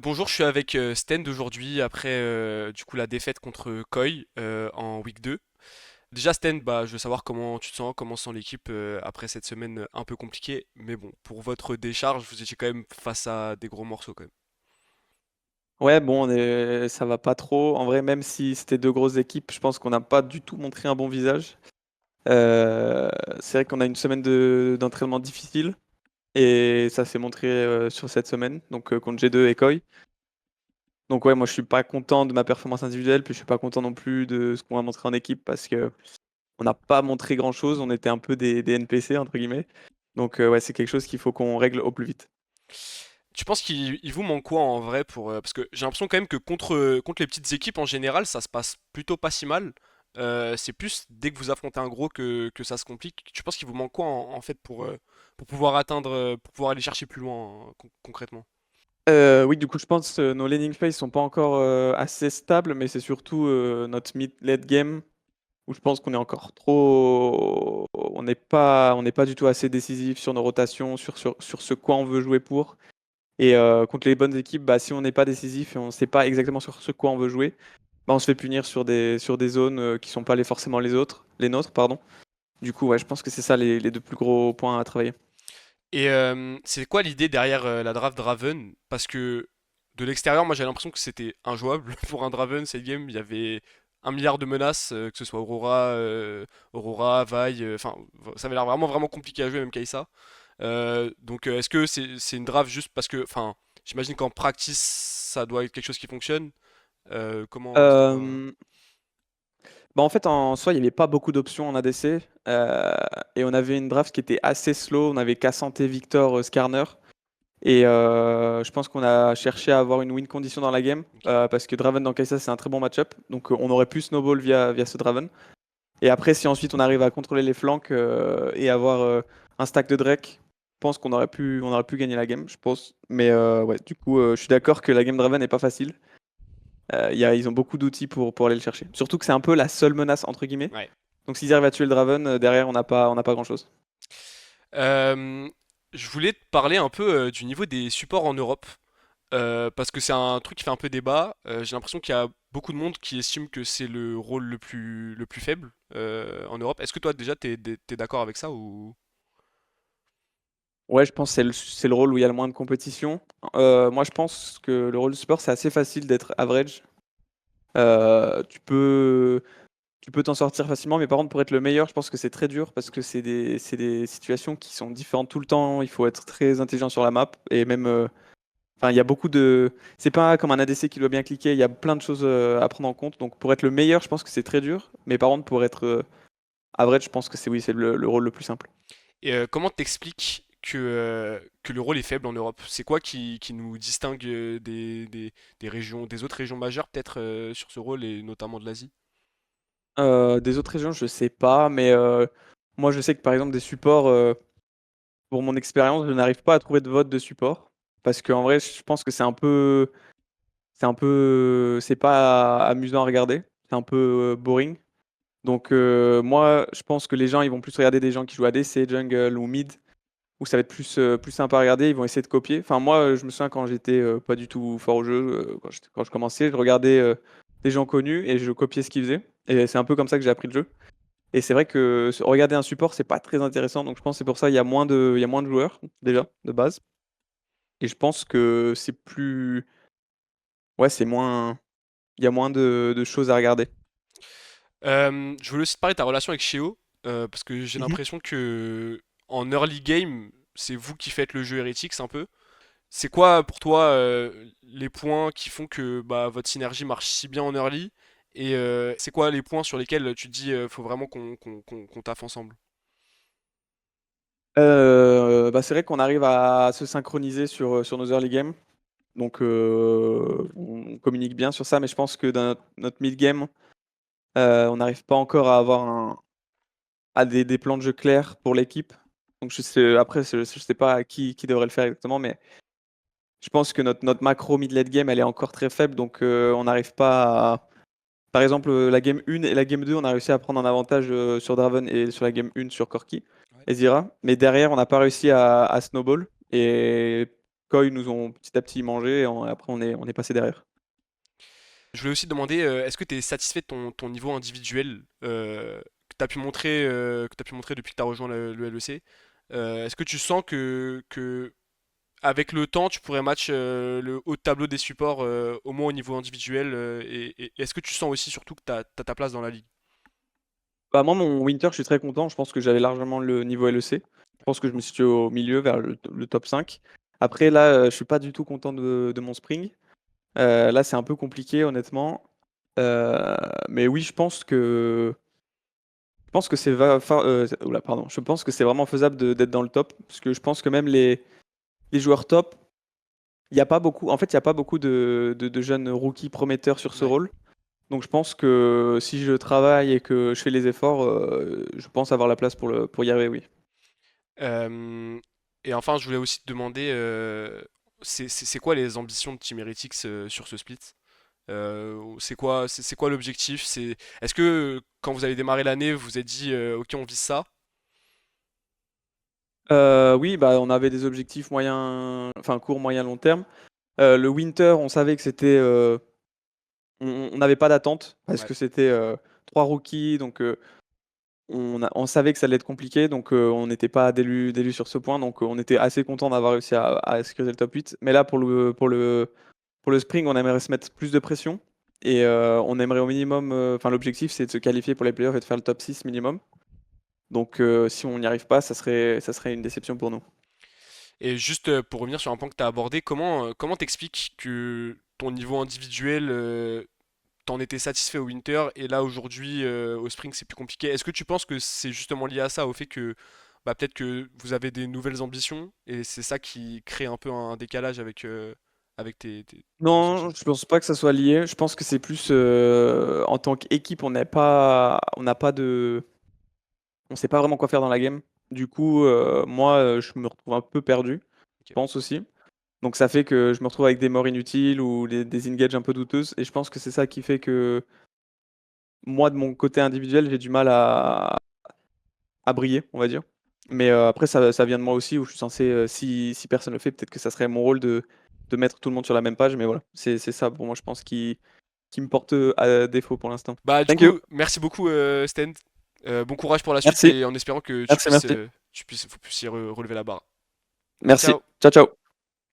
Bonjour, je suis avec Stend aujourd'hui après du coup la défaite contre Koi en week 2. Déjà Stend, bah, je veux savoir comment tu te sens, comment se sent l'équipe après cette semaine un peu compliquée. Mais bon, pour votre décharge, vous étiez quand même face à des gros morceaux quand même. Ouais, bon, ça va pas trop. En vrai, même si c'était deux grosses équipes, je pense qu'on n'a pas du tout montré un bon visage. Euh, c'est vrai qu'on a une semaine d'entraînement difficile et ça s'est montré sur cette semaine, donc contre G2 et Koi. Donc ouais, moi je suis pas content de ma performance individuelle, puis je suis pas content non plus de ce qu'on a montré en équipe parce que on n'a pas montré grand-chose. On était un peu des NPC entre guillemets. Donc ouais, c'est quelque chose qu'il faut qu'on règle au plus vite. Tu penses qu'il vous manque quoi en vrai pour parce que j'ai l'impression quand même que contre les petites équipes en général, ça se passe plutôt pas si mal. C'est plus dès que vous affrontez un gros que ça se complique. Tu penses qu'il vous manque quoi en fait pour pouvoir atteindre, pour pouvoir aller chercher plus loin concrètement? Oui, du coup, je pense que nos landing phases sont pas encore assez stables, mais c'est surtout notre mid-late game où je pense qu'on est encore trop. On n'est pas du tout assez décisif sur nos rotations, sur ce quoi on veut jouer pour. Et contre les bonnes équipes, bah, si on n'est pas décisif et on ne sait pas exactement sur ce quoi on veut jouer, bah, on se fait punir sur des zones qui sont pas forcément les nôtres, pardon. Du coup, ouais, je pense que c'est ça les deux plus gros points à travailler. Et c'est quoi l'idée derrière la draft Draven? Parce que de l'extérieur, moi j'ai l'impression que c'était injouable pour un Draven cette game. Il y avait un milliard de menaces, que ce soit Aurora, Vi, enfin ça avait l'air vraiment compliqué à jouer, même Kai'Sa. Donc est-ce que c'est une draft juste parce que, enfin, j'imagine qu'en practice ça doit être quelque chose qui fonctionne. Comment c'était quoi? Euh, Bah en fait, en soi, il n'y avait pas beaucoup d'options en ADC. Et on avait une draft qui était assez slow. On avait Cassante, Victor, Skarner. Et je pense qu'on a cherché à avoir une win condition dans la game. Ok. Parce que Draven dans Kai'Sa, c'est un très bon match-up. Donc on aurait pu snowball via ce Draven. Et après, si ensuite on arrive à contrôler les flanks et avoir un stack de Drake, je pense qu'on aurait pu gagner la game, je pense. Mais ouais, du coup, je suis d'accord que la game Draven n'est pas facile. Ils ont beaucoup d'outils pour aller le chercher. Surtout que c'est un peu la seule menace, entre guillemets. Ouais. Donc s'ils arrivent à tuer le Draven, derrière, on n'a pas grand-chose. Euh, je voulais te parler un peu du niveau des supports en Europe. Parce que c'est un truc qui fait un peu débat. J'ai l'impression qu'il y a beaucoup de monde qui estime que c'est le rôle le plus faible en Europe. Est-ce que toi déjà t'es d'accord avec ça ou... Ouais, je pense que c'est le rôle où il y a le moins de compétition. Moi, je pense que le rôle de support, c'est assez facile d'être average. Tu peux t'en sortir facilement, mais par contre, pour être le meilleur, je pense que c'est très dur parce que c'est des situations qui sont différentes tout le temps. Il faut être très intelligent sur la map et même. Enfin, il y a beaucoup de. C'est pas comme un ADC qui doit bien cliquer. Il y a plein de choses à prendre en compte. Donc, pour être le meilleur, je pense que c'est très dur. Mais par contre, pour être average, je pense que oui, c'est le rôle le plus simple. Et comment t'expliques que le rôle est faible en Europe? C'est quoi qui nous distingue des régions, des autres régions majeures peut-être sur ce rôle et notamment de l'Asie? Des autres régions, je sais pas, mais moi je sais que par exemple des supports, pour mon expérience, je n'arrive pas à trouver de vote de support. Parce qu'en vrai, je pense que c'est pas amusant à regarder. C'est un peu boring. Donc moi, je pense que les gens, ils vont plus regarder des gens qui jouent ADC, jungle ou mid, où ça va être plus sympa à regarder. Ils vont essayer de copier. Enfin, moi, je me souviens quand j'étais pas du tout fort au jeu, quand je commençais, je regardais des gens connus et je copiais ce qu'ils faisaient. Et c'est un peu comme ça que j'ai appris le jeu. Et c'est vrai que regarder un support, c'est pas très intéressant. Donc je pense que c'est pour ça qu'il y a moins de joueurs, déjà, de base. Et je pense que c'est plus. Ouais, c'est moins. Il y a moins de choses à regarder. Je voulais aussi te parler de ta relation avec Sheo, parce que j'ai Mhm. l'impression que en early game, c'est vous qui faites le jeu hérétique, un peu. C'est quoi pour toi les points qui font que bah, votre synergie marche si bien en early? Et c'est quoi les points sur lesquels tu te dis faut vraiment qu'on taffe ensemble? Bah, c'est vrai qu'on arrive à se synchroniser sur nos early games. Donc on communique bien sur ça, mais je pense que dans notre mid game, on n'arrive pas encore à avoir des plans de jeu clairs pour l'équipe. Donc après, je sais pas qui devrait le faire exactement, mais je pense que notre macro mid-late game, elle est encore très faible, donc on n'arrive pas à. Par exemple, la game 1 et la game 2, on a réussi à prendre un avantage sur Draven et sur la game 1 sur Corki Ouais. et Zira. Mais derrière, on n'a pas réussi à snowball. Et Koi nous ont petit à petit mangé et après on est passé derrière. Je voulais aussi te demander, est-ce que tu es satisfait de ton niveau individuel que tu as pu montrer, depuis que tu as rejoint le LEC? Est-ce que tu sens que avec le temps, tu pourrais match le haut de tableau des supports, au moins au niveau individuel, et est-ce que tu sens aussi surtout que tu as ta place dans la ligue? Bah, moi, mon winter, je suis très content. Je pense que j'avais largement le niveau LEC. Je pense que je me situe au milieu, vers le top 5. Après, là, je suis pas du tout content de mon spring. Là, c'est un peu compliqué, honnêtement. Mais oui, je pense que oula, pardon. Je pense que c'est vraiment faisable d'être dans le top. Parce que je pense que même les joueurs top, il n'y a pas beaucoup. En fait, il n'y a pas beaucoup de jeunes rookies prometteurs sur ce Ouais. rôle. Donc je pense que si je travaille et que je fais les efforts, je pense avoir la place pour y arriver, oui. Euh, et enfin, je voulais aussi te demander, c'est quoi les ambitions de Team Heretics sur ce split? C'est quoi l'objectif? Est-ce que quand vous avez démarré l'année, vous vous êtes dit, ok, on vise ça? Oui, bah, on avait des objectifs enfin court, moyen, long terme. Le winter, on savait que on n'avait pas d'attente parce Ouais. que c'était 3 rookies, donc on savait que ça allait être compliqué, donc on n'était pas d'élus sur ce point, donc on était assez content d'avoir réussi à sécuriser le top 8. Mais là, pour le spring, on aimerait se mettre plus de pression et on aimerait au minimum, enfin l'objectif c'est de se qualifier pour les playoffs et de faire le top 6 minimum. Donc si on n'y arrive pas, ça serait une déception pour nous. Et juste pour revenir sur un point que tu as abordé, comment t'expliques que ton niveau individuel, t'en étais satisfait au Winter et là aujourd'hui au Spring c'est plus compliqué? Est-ce que tu penses que c'est justement lié à ça, au fait que bah, peut-être que vous avez des nouvelles ambitions et c'est ça qui crée un peu un décalage avec tes Non, ressentis? je pense pas que ça soit lié. Je pense que c'est plus en tant qu'équipe, on n'a pas on sait pas vraiment quoi faire dans la game. Du coup, moi, je me retrouve un peu perdu, je Ok. pense aussi. Donc ça fait que je me retrouve avec des morts inutiles ou des engages un peu douteuses. Et je pense que c'est ça qui fait que moi, de mon côté individuel, j'ai du mal à briller, on va dire. Mais Ok. après, ça vient de moi aussi, où je suis censé, si personne le fait, peut-être que ça serait mon rôle de mettre tout le monde sur la même page. Mais voilà, c'est ça pour moi, je pense, qui me porte à défaut pour l'instant. Bah du Thank you. coup, merci beaucoup Sten. Bon courage pour la suite Merci, et en espérant que merci, merci. vous puissiez relever la barre. Ciao Merci. ciao! Ciao, ciao.